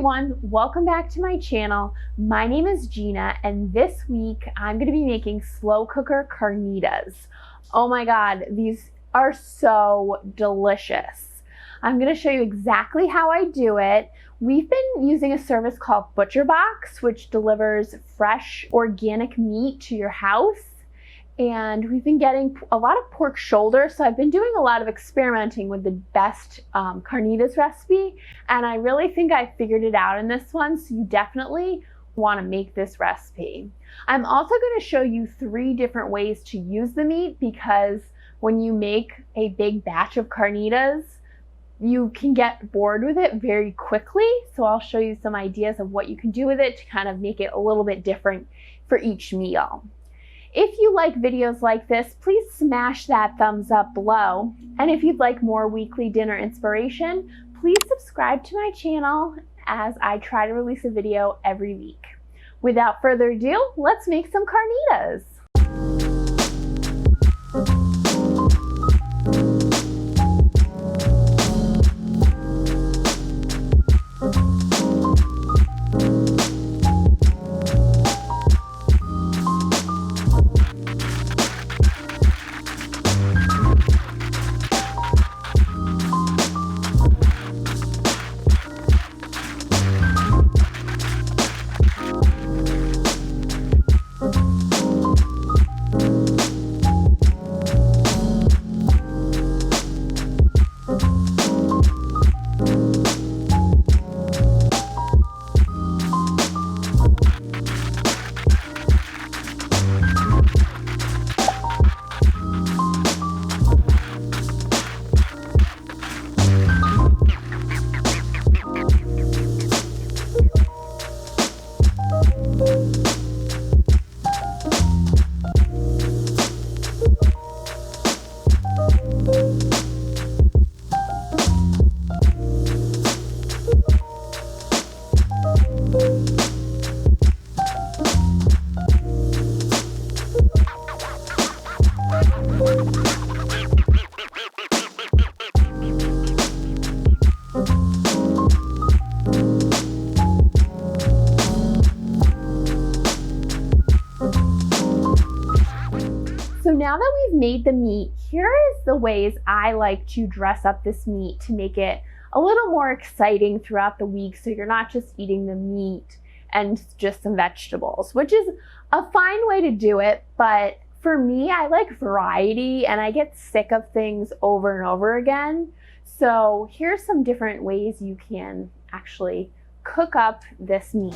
everyone, welcome back to my channel. My name is Gina and this week I'm going to be making slow cooker carnitas. Oh my god, these are so delicious. I'm going to show you exactly how I do it. We've been using a service called ButcherBox, which delivers fresh organic meat to your house. And we've been getting a lot of pork shoulder, so I've been doing a lot of experimenting with the best carnitas recipe, and I really think I figured it out in this one, so you definitely want to make this recipe. I'm also going to show you 3 different ways to use the meat, because when you make a big batch of carnitas, you can get bored with it very quickly, so I'll show you some ideas of what you can do with it to kind of make it a little bit different for each meal. If you like videos like this, please smash that thumbs up below. And if you'd like more weekly dinner inspiration, please subscribe to my channel as I try to release a video every week. Without further ado, let's make some carnitas. So now that we've made the meat, here is the ways I like to dress up this meat to make it a little more exciting throughout the week, so you're not just eating the meat and just some vegetables, which is a fine way to do it, but for me, I like variety and I get sick of things over and over again. So here's some different ways you can actually cook up this meat.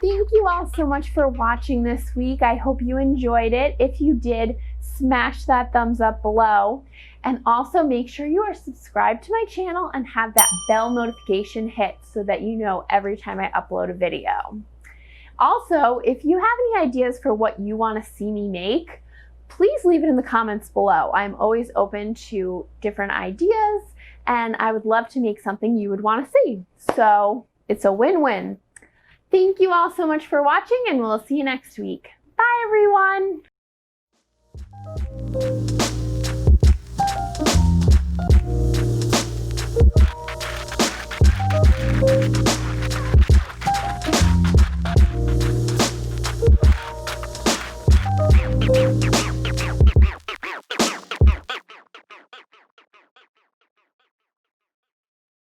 Thank you all so much for watching this week. I hope you enjoyed it. If you did, smash that thumbs up below. And also make sure you are subscribed to my channel and have that bell notification hit so that you know every time I upload a video. Also, if you have any ideas for what you want to see me make, please leave it in the comments below. I'm always open to different ideas and I would love to make something you would want to see. So it's a win-win. Thank you all so much for watching and we'll see you next week. Bye everyone!